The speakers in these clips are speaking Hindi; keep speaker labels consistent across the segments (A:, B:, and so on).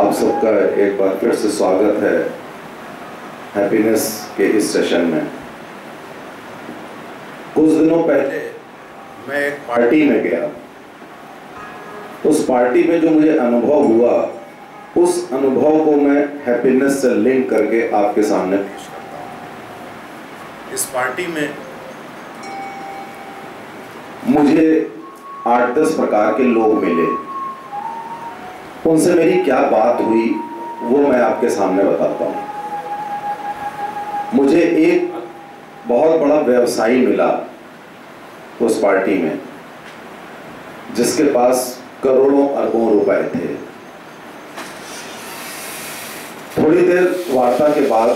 A: आप सबका एक बार फिर से स्वागत है हैप्पीनेस के इस सेशन में। कुछ दिनों पहले मैं एक पार्टी में गया। उस पार्टी में जो मुझे अनुभव हुआ, उस अनुभव को मैं हैप्पीनेस से लिंक करके आपके सामने पेश करता हूँ। इस पार्टी में मुझे 8-10 प्रकार के लोग मिले। उनसे मेरी क्या बात हुई वो मैं आपके सामने बताता हूँ। मुझे एक बहुत बड़ा व्यवसायी मिला उस पार्टी में, जिसके पास करोड़ों अरबों रुपए थे। थोड़ी देर वार्ता के बाद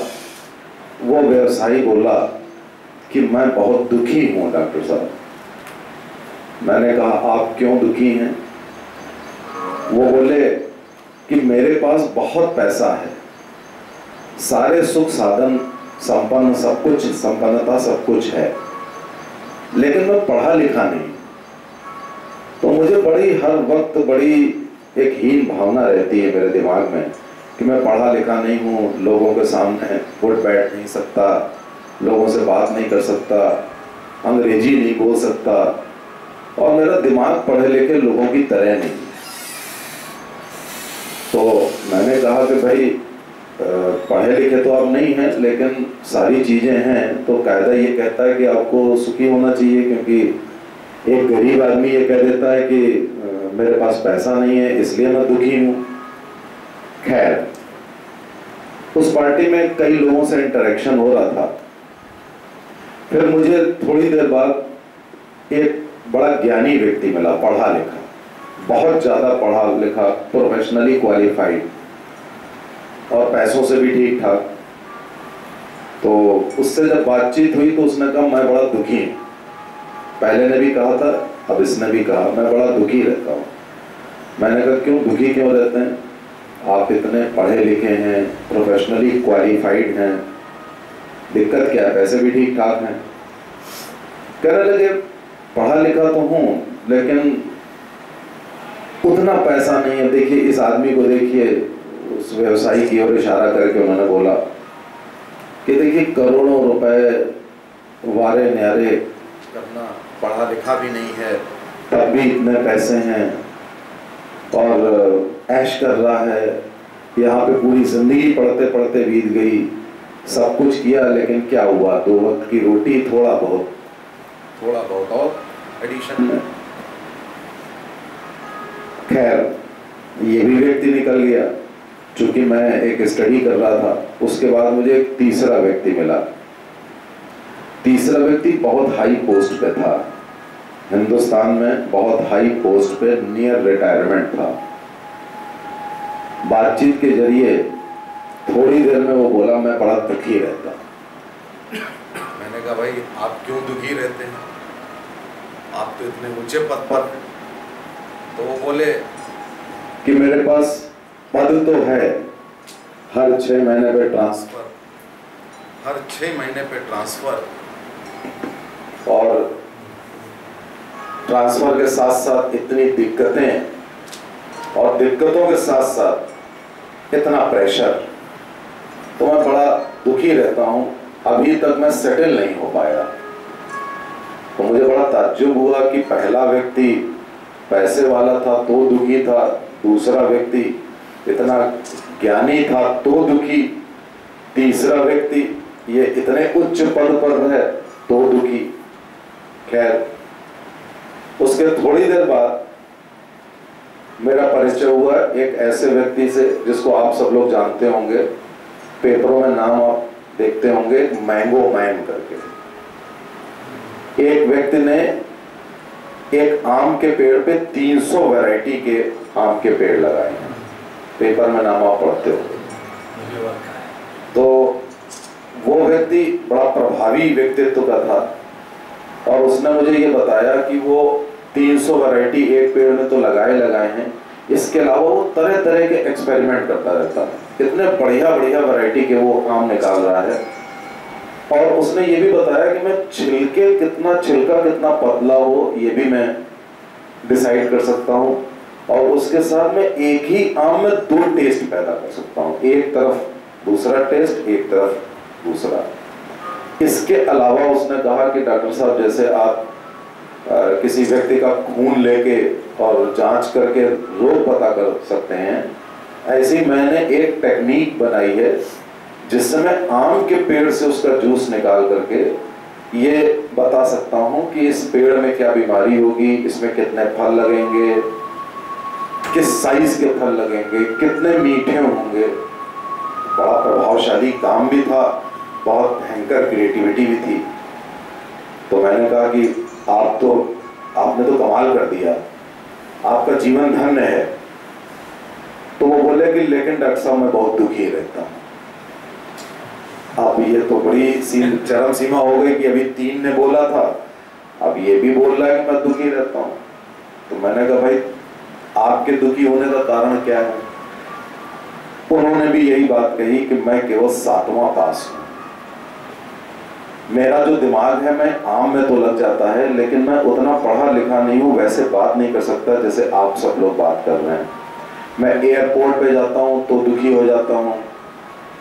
A: वो व्यवसायी बोला कि मैं बहुत दुखी हूं डॉक्टर साहब। मैंने कहा आप क्यों दुखी हैं? वो बोले कि मेरे पास बहुत पैसा है, सारे सुख साधन संपन्न सब कुछ, संपन्नता सब कुछ है, लेकिन मैं पढ़ा लिखा नहीं। तो मुझे बड़ी हर वक्त बड़ी एक हीन भावना रहती है मेरे दिमाग में कि मैं पढ़ा लिखा नहीं हूँ, लोगों के सामने उठ बैठ नहीं सकता, लोगों से बात नहीं कर सकता, अंग्रेजी नहीं बोल सकता, और मेरा दिमाग पढ़े लिखे लोगों की तरह नहीं। तो मैंने कहा कि भाई पढ़े लिखे तो आप नहीं हैं, लेकिन सारी चीज़ें हैं। तो कायदा ये कहता है कि आपको सुखी होना चाहिए, क्योंकि एक गरीब आदमी ये कह देता है कि मेरे पास पैसा नहीं है इसलिए मैं दुखी हूँ। खैर, उस पार्टी में कई लोगों से इंटरेक्शन हो रहा था। फिर मुझे थोड़ी देर बाद एक बड़ा ज्ञानी व्यक्ति मिला, पढ़ा लिखा, बहुत ज़्यादा पढ़ा लिखा, प्रोफेशनली क्वालिफाइड और पैसों से भी ठीक ठाक। तो उससे जब बातचीत हुई तो उसने कहा मैं बड़ा दुखी हूँ। पहले ने भी कहा था, अब इसने भी कहा मैं बड़ा दुखी रहता हूँ। मैंने कहा क्यों दुखी क्यों रहते हैं? आप इतने पढ़े लिखे हैं, प्रोफेशनली क्वालिफाइड हैं, दिक्कत क्या है? पैसे भी ठीक ठाक हैं। कहने लगे पढ़ा लिखा तो हूँ, लेकिन उतना पैसा नहीं है। देखिए इस आदमी को देखिए, उस व्यवसायी की ओर इशारा करके उन्होंने बोला कि देखिए करोड़ों रुपए वारे न्यारे करना, पढ़ा लिखा भी नहीं है, तब भी इतने पैसे हैं और ऐश कर रहा है। यहाँ पे पूरी जिंदगी पढ़ते पढ़ते बीत गई, सब कुछ किया, लेकिन क्या हुआ? 2 वक्त की रोटी, थोड़ा बहुत और एडिशन में। खैर, ये भी व्यक्ति निकल गया। चूंकि मैं एक स्टडी कर रहा था, उसके बाद मुझे एक तीसरा व्यक्ति मिला। तीसरा व्यक्ति बहुत हाई पोस्ट पे था, हिंदुस्तान में बहुत हाई पोस्ट पे, नियर रिटायरमेंट था। बातचीत के जरिए थोड़ी देर में वो बोला मैं बड़ा दुखी रहता। मैंने कहा भाई आप क्यों दुखी रहते हैं? आप तो इतने ऊंचे पद पर हैं। तो वो बोले कि मेरे पास पद तो है, हर 6 महीने पे ट्रांसफर, हर 6 महीने पे ट्रांसफर, और ट्रांसफर के साथ साथ इतनी दिक्कतें, और दिक्कतों के साथ साथ इतना प्रेशर, तो मैं बड़ा दुखी रहता हूँ। अभी तक मैं सेटल नहीं हो पाया। तो मुझे बड़ा ताज्जुब हुआ कि पहला व्यक्ति पैसे वाला था तो दुखी था, दूसरा व्यक्ति इतना ज्ञानी था तो दुखी, तीसरा व्यक्ति ये इतने उच्च पद पर है तो दुखी। खैर, उसके थोड़ी देर बाद मेरा परिचय हुआ एक ऐसे व्यक्ति से जिसको आप सब लोग जानते होंगे, पेपरों में नाम आप देखते होंगे, मैंगो मैन करके। एक व्यक्ति ने एक आम के पेड़ पे 300 वैरायटी के आम के पेड़ लगाए हैं, पेपर में नाम आप पढ़ते हो। तो वो व्यक्ति बड़ा प्रभावी व्यक्तित्व का था, और उसने मुझे ये बताया कि वो 300 वैरायटी एक पेड़ में तो लगाए हैं, इसके अलावा वो तरह तरह के एक्सपेरिमेंट करता रहता है। इतने बढ़िया वैरायटी के वो आम निकाल रहा है। और उसने ये भी बताया कि मैं छिलका कितना पतला हो ये भी मैं डिसाइड कर सकता हूँ, और उसके साथ में एक ही आम में दो टेस्ट पैदा कर सकता हूँ, एक तरफ दूसरा टेस्ट, एक तरफ दूसरा। इसके अलावा उसने कहा कि डॉक्टर साहब जैसे आप किसी व्यक्ति का खून लेके और जांच करके रोग पता कर सकते हैं, ऐसी मैंने एक टेक्निक बनाई है जिससे मैं आम के पेड़ से उसका जूस निकाल करके ये बता सकता हूँ कि इस पेड़ में क्या बीमारी होगी, इसमें कितने फल लगेंगे, किस साइज के फल लगेंगे, कितने मीठे होंगे। बड़ा प्रभावशाली काम भी था, बहुत भयंकर क्रिएटिविटी भी थी। तो मैंने कहा कि आपने तो कमाल कर दिया, आपका जीवन धन्य है। तो वो बोले कि लेकिन डॉक्टर साहब मैं बहुत दुखी रहता हूँ। अब ये तो बड़ी चरम सीमा हो गई कि अभी 3 ने बोला था, अब ये भी बोल रहा है कि मैं दुखी रहता हूँ। तो मैंने कहा भाई आपके दुखी होने का कारण क्या है? उन्होंने भी यही बात कही कि मैं केवल 7वां पास हूँ, मेरा जो दिमाग है मैं आम में तो लग जाता है, लेकिन मैं उतना पढ़ा लिखा नहीं हूँ, वैसे बात नहीं कर सकता जैसे आप सब लोग बात कर रहे हैं। मैं एयरपोर्ट पे जाता हूँ तो दुखी हो जाता हूँ,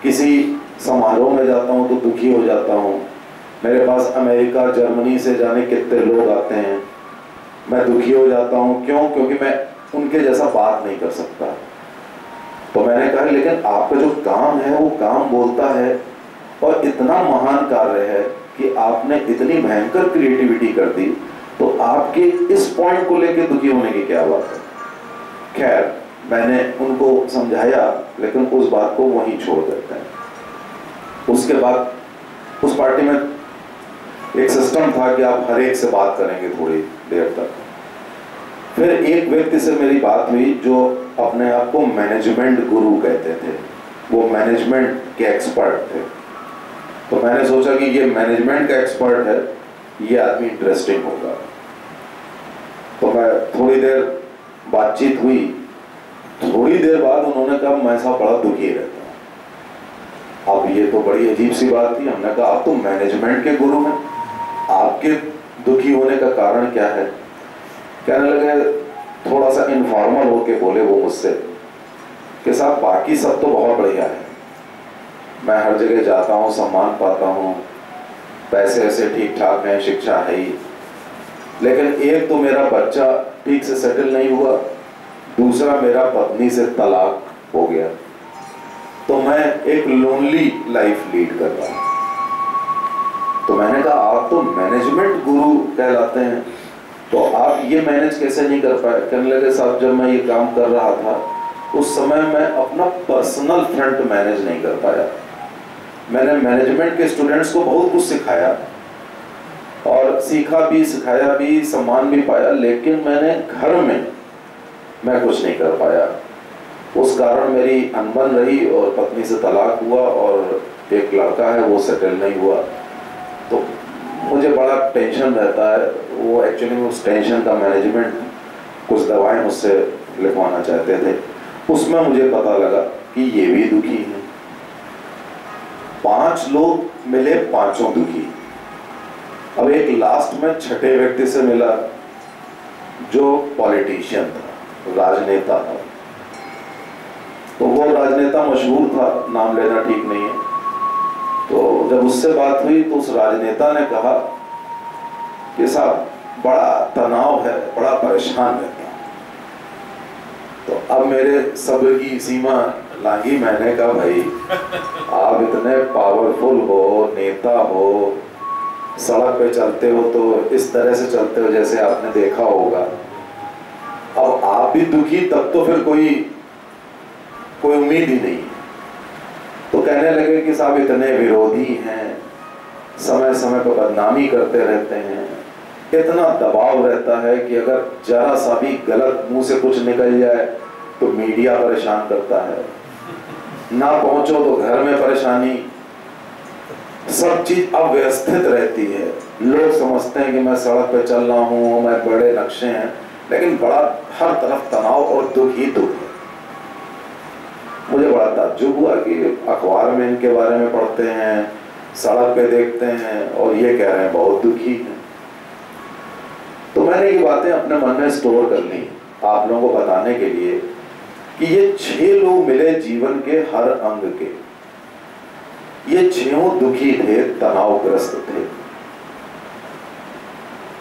A: किसी समारोह में जाता हूँ तो दुखी हो जाता हूँ। मेरे पास अमेरिका जर्मनी से जाने कितने लोग आते हैं, मैं दुखी हो जाता हूँ। क्यों? क्योंकि मैं उनके जैसा बात नहीं कर सकता। तो मैंने कहा लेकिन आपका जो काम है वो काम बोलता है, और इतना महान कार्य है कि आपने इतनी भयंकर क्रिएटिविटी कर दी, तो आपके इस पॉइंट को लेकर दुखी होने की क्या बात है? खैर मैंने उनको समझाया, लेकिन उस बात को वहीं छोड़ देते हैं। उसके बाद उस पार्टी में एक सिस्टम था कि आप हर एक से बात करेंगे थोड़ी देर तक। फिर एक व्यक्ति से मेरी बात हुई जो अपने आप को मैनेजमेंट गुरु कहते थे, वो मैनेजमेंट के एक्सपर्ट थे। तो मैंने सोचा कि ये मैनेजमेंट का एक्सपर्ट है, ये आदमी इंटरेस्टिंग होगा। तो मैं थोड़ी देर बातचीत हुई, थोड़ी देर बाद उन्होंने कहा मैं ऐसा बड़ा दुखी रहता हूँ। अब ये तो बड़ी अजीब सी बात थी। हमने कहा आप तो मैनेजमेंट के गुरु हैं, आपके दुखी होने का कारण क्या है? कहने लगे, थोड़ा सा इनफॉर्मल होके बोले वो मुझसे कि साहब बाकी सब तो बहुत बढ़िया है, मैं हर जगह जाता हूँ, सम्मान पाता हूँ, पैसे ऐसे ठीक ठाक हैं, शिक्षा है ही, लेकिन एक तो मेरा बच्चा ठीक से सेटल नहीं हुआ, दूसरा मेरा पत्नी से तलाक हो गया, तो मैं एक लोनली लाइफ लीड कर रहा हूँ। तो मैंने कहा आप तो मैनेजमेंट गुरु कहलाते हैं, तो आप ये मैनेज कैसे नहीं कर पाए? कहने लगे साहब जब मैं ये काम कर रहा था उस समय मैं अपना पर्सनल फ्रंट मैनेज नहीं कर पाया। मैंने मैनेजमेंट के स्टूडेंट्स को बहुत कुछ सिखाया और सीखा भी, सिखाया भी, सम्मान भी पाया, लेकिन मैंने घर में मैं कुछ नहीं कर पाया। उस कारण मेरी अनबन रही और पत्नी से तलाक हुआ और एक लड़का है वो सेटल नहीं हुआ। तो मुझे बड़ा टेंशन रहता है। वो एक्चुअली उस टेंशन का मैनेजमेंट कुछ दवाएं मुझसे लिखवाना चाहते थे, उसमें मुझे पता लगा कि ये भी दुखी है। 5 लोग मिले, पांचों दुखी। अब एक लास्ट में छठे व्यक्ति से मिला जो पॉलिटिशियन था, राजनेता था। तो वो राजनेता मशहूर था, नाम लेना ठीक नहीं है। तो जब उससे बात हुई तो उस राजनेता ने कहा कि साहब बड़ा तनाव है, बड़ा परेशान रहता हूं। तो अब मेरे सब्र की सीमा लांगी। मैंने कहा भाई आप इतने पावरफुल हो, नेता हो, सड़क पे चलते हो तो इस तरह से चलते हो जैसे आपने देखा होगा, अब आप भी दुखी, तब तो फिर कोई उम्मीद ही नहीं है। तो कहने लगे कि साहब इतने विरोधी हैं, समय समय पर बदनामी करते रहते हैं, इतना दबाव रहता है कि अगर जरा सा भी गलत मुंह से कुछ निकल जाए तो मीडिया परेशान करता है, ना पहुंचो तो घर में परेशानी, सब चीज अव्यवस्थित रहती है। लोग समझते हैं कि मैं सड़क पे चल रहा हूँ, मैं बड़े नक्शे हैं, लेकिन बड़ा हर तरफ तनाव और दुख ही दुख है। मुझे बड़ा ताज्जुब हुआ कि अखबार में इनके बारे में पढ़ते हैं, सड़क पे देखते हैं और ये कह रहे हैं बहुत दुखी हैं। तो मैंने ये बातें अपने मन में स्टोर कर ली आप लोगों को बताने के लिए कि ये 6 लोग मिले जीवन के हर अंग के। ये 6 दुखी थे, तनावग्रस्त थे।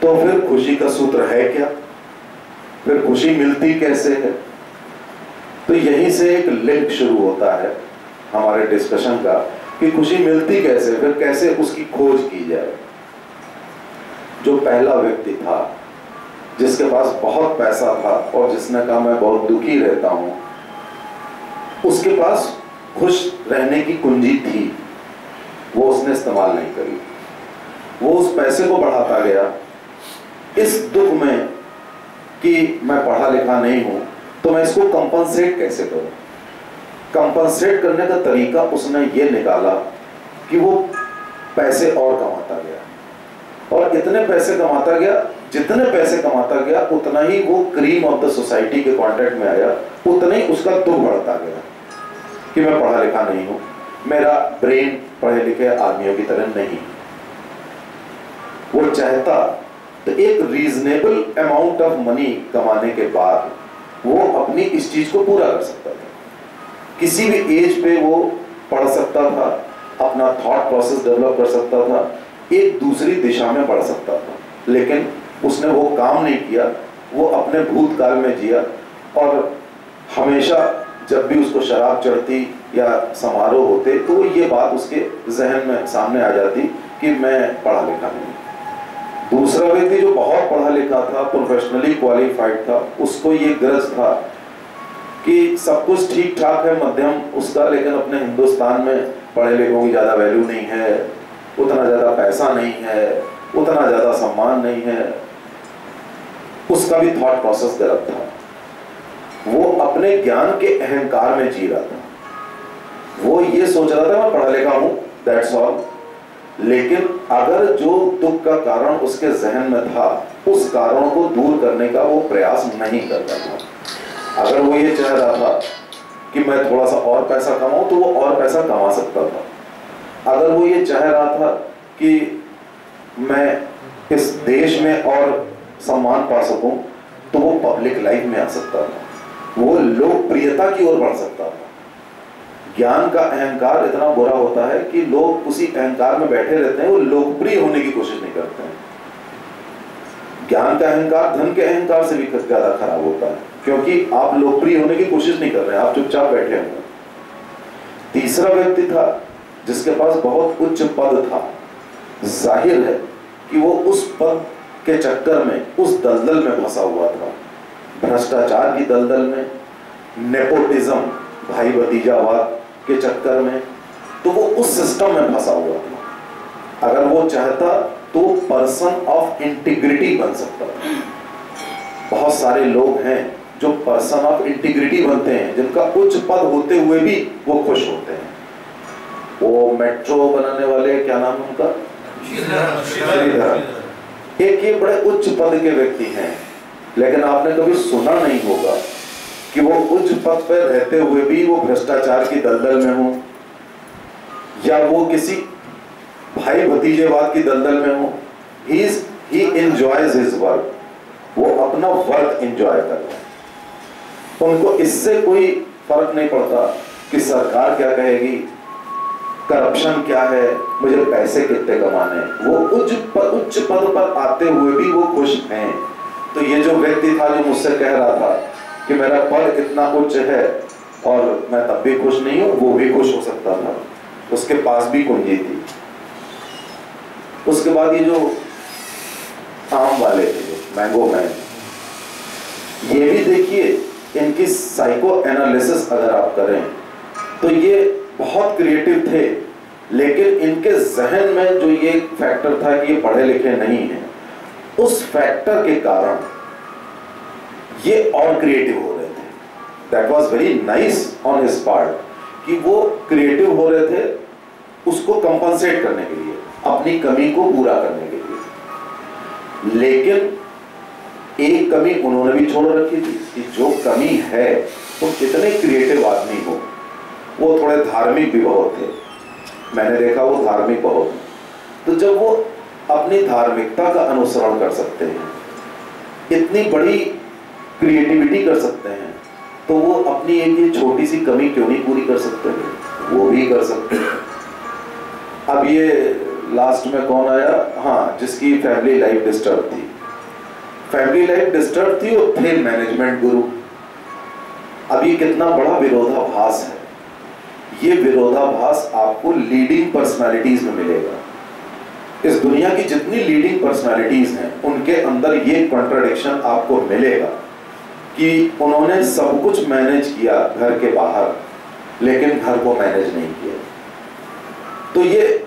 A: तो फिर खुशी का सूत्र है क्या? फिर खुशी मिलती कैसे है? तो यहीं से एक लिंक शुरू होता है हमारे डिस्कशन का कि खुशी मिलती कैसे, फिर कैसे उसकी खोज की जाए। जो पहला व्यक्ति था जिसके पास बहुत पैसा था और जिसने कहा मैं बहुत दुखी रहता हूं, उसके पास खुश रहने की कुंजी थी, वो उसने इस्तेमाल नहीं करी। वो उस पैसे को बढ़ाता गया इस दुख में कि मैं पढ़ा लिखा नहीं हूं, तो मैं इसको कंपनसेट कैसे करूं। कंपनसेट करने का तरीका उसने ये निकाला कि वो पैसे और कमाता गया और इतने पैसे कमाता गया, जितने पैसे कमाता गया उतना ही वो क्रीम ऑफ द सोसाइटी के कॉन्टेक्ट में आया, उतना ही उसका दुख बढ़ता गया कि मैं पढ़ा लिखा नहीं हूं, मेरा ब्रेन पढ़े लिखे आदमियों की तरह नहीं। वो चाहता तो एक रीजनेबल अमाउंट ऑफ मनी कमाने के बाद वो अपनी इस चीज को पूरा कर सकता था। किसी भी एज पे वो पढ़ सकता था, अपना थॉट प्रोसेस डेवलप कर सकता था, एक दूसरी दिशा में बढ़ सकता था। लेकिन उसने वो काम नहीं किया, वो अपने भूतकाल में जिया और हमेशा जब भी उसको शराब चढ़ती या समारोह होते तो ये बात उसके जहन में सामने आ जाती कि मैं पढ़ा लिखा नहीं। दूसरा व्यक्ति जो बहुत पढ़ा लिखा था, प्रोफेशनली क्वालिफाइड था, उसको ये गरज था कि सब कुछ ठीक ठाक है मध्यम उसका, लेकिन अपने हिंदुस्तान में पढ़े लिखों की ज़्यादा वैल्यू नहीं है, उतना ज़्यादा पैसा नहीं है, उतना ज़्यादा सम्मान नहीं है। उसका भी थॉट प्रोसेस गलत था। वो अपने ज्ञान के अहंकार में जी रहा था। वो ये सोच रहा था मैं पढ़ा लिखा हूं, दैट्स ऑल। लेकिन अगर जो दुख का कारण उसके जहन में था, उस कारणों को दूर करने का वो प्रयास नहीं कर रहा था। अगर वो ये चाह रहा था कि मैं थोड़ा सा और पैसा कमाऊं, तो वो और पैसा कमा सकता था। अगर वो ये चाह रहा था कि मैं इस देश में और सम्मान पा सकूं, तो वो पब्लिक लाइफ में आ सकता था, वो लोकप्रियता की ओर बढ़ सकता था। ज्ञान का अहंकार इतना बुरा होता है कि लोग उसी अहंकार में बैठे रहते हैं, वो लोकप्रिय होने की कोशिश नहीं करते हैं। ज्ञान का अहंकार धन के अहंकार से भी ज्यादा खराब होता है, क्योंकि आप लोकप्रिय होने की कोशिश नहीं कर रहे हैं, आप चुपचाप बैठे हुए। तीसरा व्यक्ति था जिसके पास बहुत उच्च पद था। जाहिर है कि वो उस पद के चक्कर में, उस दलदल में फंसा हुआ था, भ्रष्टाचार की दलदल में, नेपोटिज्म, भाई भतीजावाद के चक्कर में। तो वो उस सिस्टम में फंसा हुआ था। अगर वो चाहता तो पर्सन ऑफ इंटीग्रिटी बन सकता था। बहुत सारे लोग हैं जो पर्सन ऑफ इंटीग्रिटी बनते हैं, जिनका उच्च पद होते हुए भी वो खुश होते हैं। वो मेट्रो बनाने वाले, क्या नाम है उनका, श्रीधर, एक ये बड़े उच्च पद के व्यक्ति हैं, लेकिन आपने कभी सुना नहीं होगा कि वो उच्च पद पर रहते हुए भी वो भ्रष्टाचार की दलदल में हो, या वो किसी भाई भतीजेवाद की दलदल में हो। he enjoys his work, वो अपना वर्क एंजॉय कर रहे हैं। उनको इससे कोई फर्क नहीं पड़ता कि सरकार क्या कहेगी, करप्शन क्या है, मुझे पैसे कितने कमाने। वो उच्च पद पर आते हुए भी वो खुश हैं। तो ये जो व्यक्ति था जो मुझसे कह रहा था कि मेरा पद इतना उच्च है और मैं तब भी खुश नहीं हूं, वो भी खुश हो सकता था, उसके पास भी कुंजी थी। उसके बाद ये जो आम वाले थे, मैंगो मैन, ये भी देखिए, इनकी साइको एनालिसिस अगर आप करें तो ये बहुत क्रिएटिव थे, लेकिन इनके जहन में जो ये फैक्टर था कि ये पढ़े लिखे नहीं हैं, उस फैक्टर के कारण ये और क्रिएटिव हो रहे थे। That was very nice on his part कि वो क्रिएटिव हो रहे थे उसको कंपनसेट करने के लिए, अपनी कमी को पूरा करने के लिए। लेकिन एक कमी उन्होंने भी छोड़ रखी थी कि जो कमी है, तो कितने क्रिएटिव आदमी हो, वो थोड़े धार्मिक भी बहुत थे। मैंने देखा वो धार्मिक बहुत। तो जब वो अपनी धार्मिकता का अनुसरण कर सकते हैं, इतनी बड़ी क्रिएटिविटी कर सकते हैं, तो वो अपनी एक ये छोटी सी कमी क्यों नहीं पूरी कर सकते? वो भी कर सकते हैं। अब ये लास्ट में कौन आया? हाँ, जिसकी फैमिली लाइफ डिस्टर्ब थी। फैमिली लाइफ डिस्टर्ब थी और थे मैनेजमेंट गुरु। अब ये कितना बड़ा विरोधाभास है। ये विरोधाभास आपको लीडिंग पर्सनालिटीज में मिलेगा। इस दुनिया की जितनी लीडिंग पर्सनालिटीज हैं उनके अंदर ये कॉन्ट्राडिक्शन आपको मिलेगा कि उन्होंने सब कुछ मैनेज किया घर के बाहर, लेकिन घर को मैनेज नहीं किया। तो ये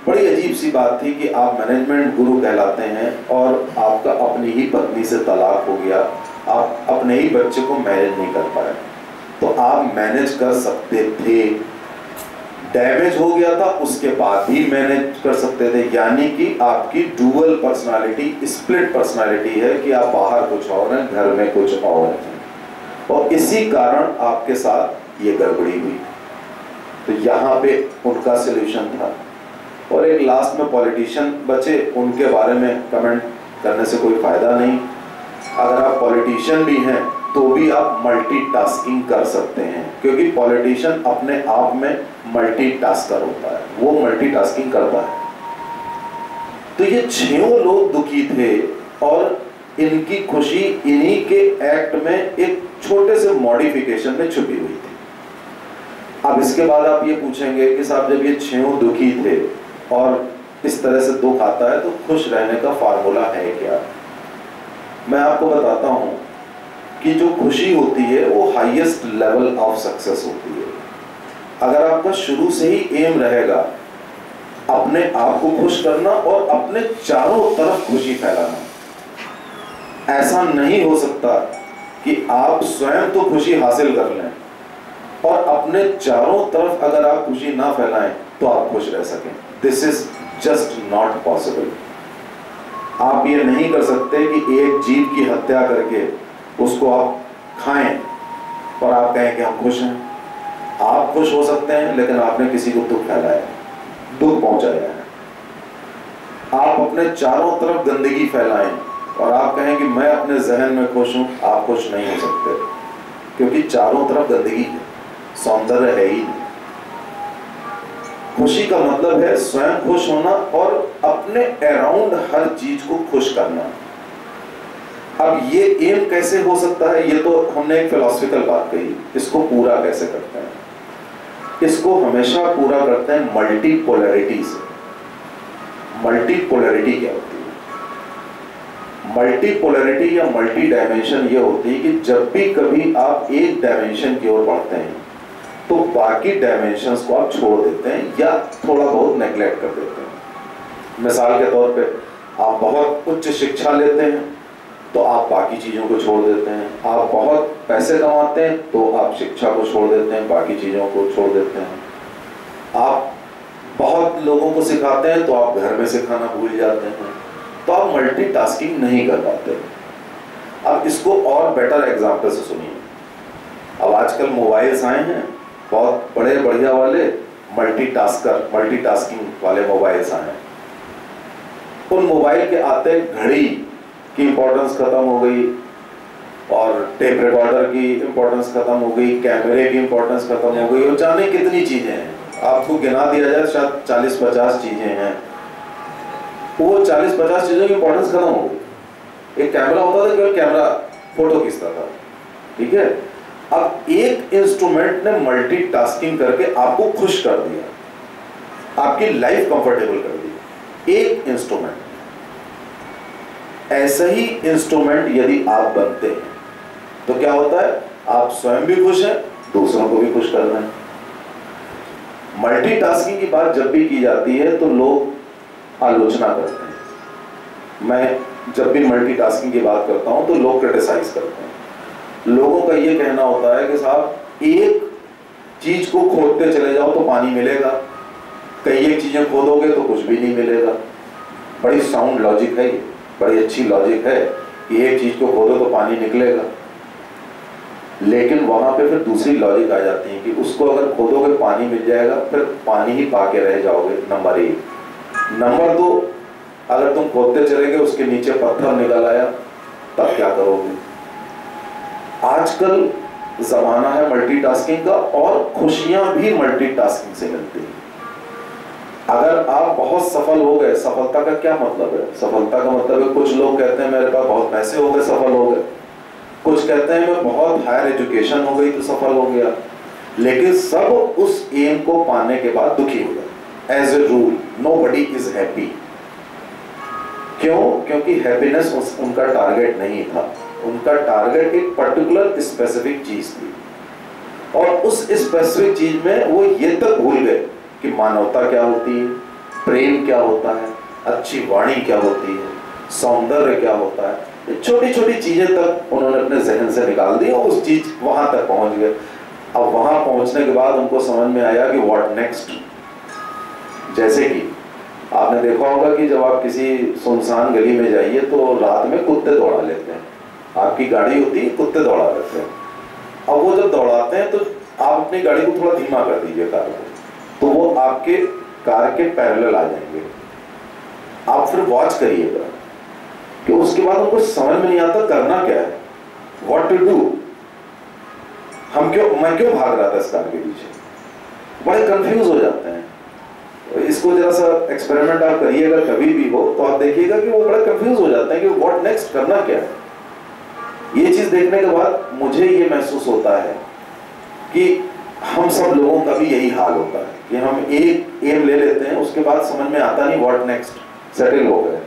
A: बड़ी अजीब सी बात थी कि आप मैनेजमेंट गुरु कहलाते हैं और आपका अपनी ही पत्नी से तलाक हो गया, आप अपने ही बच्चे को मैनेज नहीं कर पाए। तो आप मैनेज कर सकते थे, डैमेज हो गया था उसके बाद भी मैनेज कर सकते थे। यानी कि आपकी डुअल पर्सनालिटी, स्प्लिट पर्सनालिटी है कि आप बाहर कुछ और हैं, घर में कुछ और हैं, और इसी कारण आपके साथ ये गड़बड़ी हुई। तो यहाँ पे उनका सलूशन था। और एक लास्ट में पॉलिटिशियन बचे, उनके बारे में कमेंट करने से कोई फायदा नहीं। अगर आप पॉलिटिशियन भी हैं तो भी आप मल्टीटास्किंग कर सकते हैं, क्योंकि पॉलिटिशियन अपने आप में मल्टीटास्कर होता है, वो मल्टीटास्किंग करता है। तो ये 6 लोग दुखी थे और इनकी खुशी इन्हीं के एक्ट में एक छोटे से मॉडिफिकेशन में छुपी हुई थी। अब इसके बाद आप ये पूछेंगे कि साहब जब ये 6 दुखी थे और इस तरह से दुख आता है तो खुश रहने का फार्मूला है क्या? मैं आपको बताता हूं कि जो खुशी होती है वो हाईएस्ट लेवल ऑफ सक्सेस होती है। अगर आपका शुरू से ही एम रहेगा अपने आप को खुश करना और अपने चारों तरफ खुशी फैलाना, ऐसा नहीं हो सकता कि आप स्वयं तो खुशी हासिल कर लें और अपने चारों तरफ अगर आप खुशी ना फैलाएं तो आप खुश रह सकें। This is just not possible. आप ये नहीं कर सकते कि एक जीव की हत्या करके उसको आप खाएं और आप कहें कि हम खुश हैं। आप खुश हो सकते हैं, लेकिन आपने किसी को दुख फैलाया, दुख पहुंचाया है। आप अपने चारों तरफ गंदगी फैलाएं और आप कहें कि मैं अपने जहन में खुश हूं, आप खुश नहीं हो सकते, क्योंकि चारों तरफ गंदगी है, सौंदर्य है ही नहीं। खुशी का मतलब है स्वयं खुश होना और अपने अराउंड हर चीज को खुश करना। अब ये एम कैसे हो सकता है? ये तो हमने एक फिलॉसफिकल बात कही, इसको पूरा कैसे करते हैं? इसको हमेशा पूरा करते हैं मल्टीपोलैरिटी से। मल्टीपोलैरिटी क्या होती है? मल्टीपोलैरिटी या मल्टी डायमेंशन ये होती है कि जब भी कभी आप एक डायमेंशन की ओर बढ़ते हैं तो बाकी डायमेंशंस को आप छोड़ देते हैं या थोड़ा बहुत नेग्लेक्ट कर देते हैं। मिसाल के तौर पे आप बहुत उच्च शिक्षा लेते हैं तो आप बाकी चीज़ों को छोड़ देते हैं। आप बहुत पैसे कमाते हैं तो आप शिक्षा को छोड़ देते हैं, बाकी चीज़ों को छोड़ देते हैं। आप बहुत लोगों को सिखाते हैं तो आप घर में सिखाना भूल जाते हैं। तो आप मल्टीटास्किंग नहीं कर पाते। अब इसको और बेटर एग्जाम्पल से सुनिए। अब आजकल मोबाइल्स आए हैं, बहुत बड़े बढ़िया वाले मल्टीटास्किंग वाले मोबाइल्स आए हैं। उन मोबाइल के आते घड़ी की इंपॉर्टेंस खत्म हो गई और टेप रिकॉर्डर की इंपॉर्टेंस खत्म हो गई, कैमरे की इंपॉर्टेंस खत्म हो गई, और जाने कितनी चीजें हैं। आपको गिना दिया जाए शायद 40-50 चीजें हैं। वो 40-50 चीजों की इंपॉर्टेंस खत्म हो गई। एक कैमरा होता था, केवल कैमरा फोटो खींचता था, ठीक है। अब एक इंस्ट्रूमेंट ने मल्टीटास्किंग करके आपको खुश कर दिया, आपकी लाइफ कंफर्टेबल कर दी। एक इंस्ट्रूमेंट। ऐसा ही इंस्ट्रूमेंट यदि आप बनते हैं तो क्या होता है? आप स्वयं भी खुश हैं, दूसरों को भी खुश कर रहे हैं। मल्टीटास्किंग की बात जब भी की जाती है तो लोग आलोचना करते हैं। मैं जब भी मल्टीटास्किंग की बात करता हूं तो लोग क्रिटिसाइज करते हैं। लोगों का ये कहना होता है कि साहब एक चीज को खोदते चले जाओ तो पानी मिलेगा, कई एक चीजें खोदोगे तो कुछ भी नहीं मिलेगा। बड़ी साउंड लॉजिक है ये, बड़ी अच्छी लॉजिक है कि एक चीज को खोदो तो पानी निकलेगा। लेकिन वहां पे फिर दूसरी लॉजिक आ जाती है कि उसको अगर खोदोगे पानी मिल जाएगा, फिर पानी ही पाके रह जाओगे, नंबर 1। नंबर 2, अगर तुम खोदते चले गए उसके नीचे पत्थर निकल आया तब क्या करोगे? आजकल जमाना है मल्टीटास्किंग का, और खुशियां भी मल्टीटास्किंग से मिलती हैं। अगर आप बहुत सफल हो गए, सफलता का क्या मतलब है? सफलता का मतलब है, कुछ लोग कहते हैं मेरे पास बहुत पैसे हो गए सफल हो गए, कुछ कहते हैं मैं बहुत हायर एजुकेशन हो गई तो सफल हो गया, लेकिन सब उस एम को पाने के बाद दुखी हो गए। As a rule nobody is happy. क्यों? क्योंकि हैप्पीनेस उनका टारगेट नहीं था। उनका टारगेट एक पर्टिकुलर स्पेसिफिक चीज थी, और उस स्पेसिफिक चीज में वो ये तक भूल गए कि मानवता क्या होती है, प्रेम क्या होता है, अच्छी वाणी क्या होती है, सौंदर्य क्या होता है। ये छोटी छोटी चीजें तक उन्होंने अपने जहन से निकाल दी और उस चीज वहां तक पहुंच गए। अब वहां पहुंचने के बाद उनको समझ में आया कि व्हाट नेक्स्ट। जैसे कि आपने देखा होगा कि जब आप किसी सुनसान गली में जाइए तो रात में कुत्ते दौड़ा लेते हैं। आपकी गाड़ी होती है, कुत्ते दौड़ा लेते हैं। अब वो जब दौड़ाते हैं तो आप अपनी गाड़ी को थोड़ा धीमा कर दीजिए, कार को, तो वो आपके कार के पैरेलल आ जाएंगे। आप फिर वॉच करिएगा कि उसके बाद उनको समझ में नहीं आता करना क्या है, व्हाट टू डू। मैं क्यों भाग रहा था इस कार के पीछे, बड़े कंफ्यूज हो जाते हैं। इसको जरा सा एक्सपेरिमेंट आप करिएगा कभी भी हो तो आप देखिएगा कि वो बड़ा कंफ्यूज हो जाते हैं कि व्हाट नेक्स्ट, करना क्या है। ये चीज देखने के बाद मुझे ये महसूस होता है कि हम सब लोगों का भी यही हाल होता है कि हम एक एम ले लेते हैं, उसके बाद समझ में आता नहीं व्हाट नेक्स्ट। सेटल हो गए,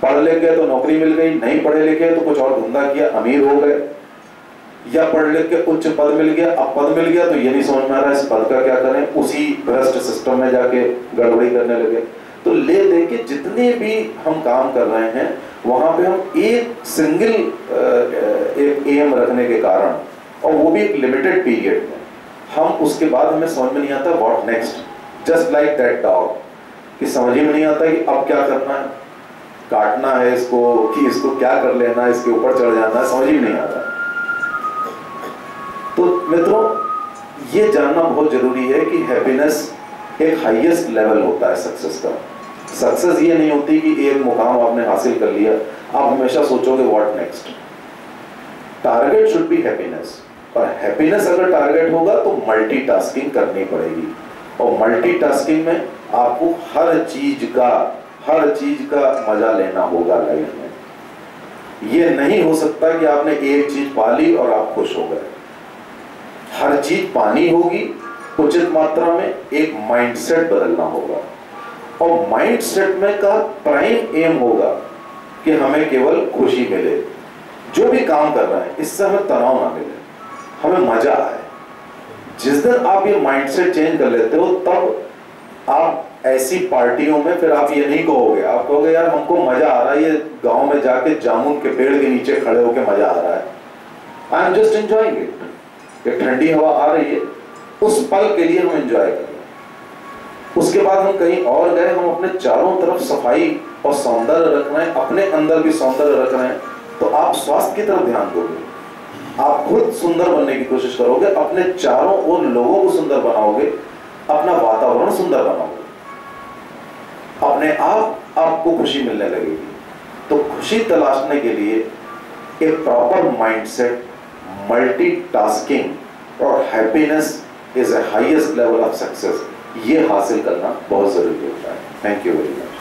A: पढ़ लिख गए तो नौकरी मिल गई, नहीं पढ़े लिखे तो कुछ और धंधा किया, अमीर हो गए, या पढ़ लिख के उच्च पद मिल गया। अब पद मिल गया तो ये नहीं समझ में आ रहा है इस पद का क्या करें, उसी भ्रष्ट सिस्टम में जाके गड़बड़ी करने लगे। तो ले दे के जितने भी हम काम कर रहे हैं वहां पे हम एक सिंगल एक एम रखने के कारण, और वो भी एक लिमिटेड पीरियड में, हम उसके बाद हमें समझ में नहीं आता what next. Just like that dog, कि समझ ही में नहीं आता कि अब क्या करना है, काटना है इसको कि इसको क्या कर लेना है, इसके ऊपर चढ़ जाना है, समझ ही नहीं आता। तो मित्रों, ये जानना बहुत जरूरी है कि हैप्पीनेस एक हाईएस्ट लेवल होता है सक्सेस का। सक्सेस ये नहीं होती कि एक मुकाम आपने हासिल कर लिया, आप हमेशा सोचोगे what next. Target should be happiness, और हैप्पीनेस अगर टारगेट होगा तो मल्टीटास्किंग करनी पड़ेगी, और मल्टीटास्किंग में आपको हर चीज का मजा लेना होगा लाइफ में। ये नहीं हो सकता कि आपने एक चीज पा ली और आप खुश हो गए। हर चीज पानी होगी उचित मात्रा में, एक माइंडसेट बदलना होगा, और माइंडसेट में का प्राइम एम होगा कि हमें केवल खुशी मिले। जो भी काम कर रहे हैं इससे हमें तनाव ना मिले, हमें मजा आए। जिस दिन आप ये माइंडसेट चेंज कर लेते हो तब आप ऐसी पार्टियों में फिर आप ये नहीं कहोगे, आप कहोगे यार हमको मजा आ रहा है, ये गांव में जाके जामुन के पेड़ के नीचे खड़े होकर मजा आ रहा है, I am just enjoying it. ये ठंडी हवा आ रही है, उस पल के लिए हम एंजॉय कर रहे हैं। उसके बाद हम कहीं और गए, हम अपने चारों तरफ सफाई और सौंदर्य रख रहे हैं, अपने अंदर भी सौंदर्य रख रहे हैं, तो आप स्वास्थ्य की तरफ ध्यान दोगे, आप खुद सुंदर बनने की कोशिश करोगे, अपने चारों ओर लोगों को सुंदर बनाओगे, अपना वातावरण सुंदर बनाओगे, अपने आप आपको खुशी मिलने लगेगी। तो खुशी तलाशने के लिए एक प्रॉपर माइंडसेट, मल्टीटास्किंग और happiness is a highest level of success, ये हासिल करना बहुत जरूरी होता है। Thank you very much.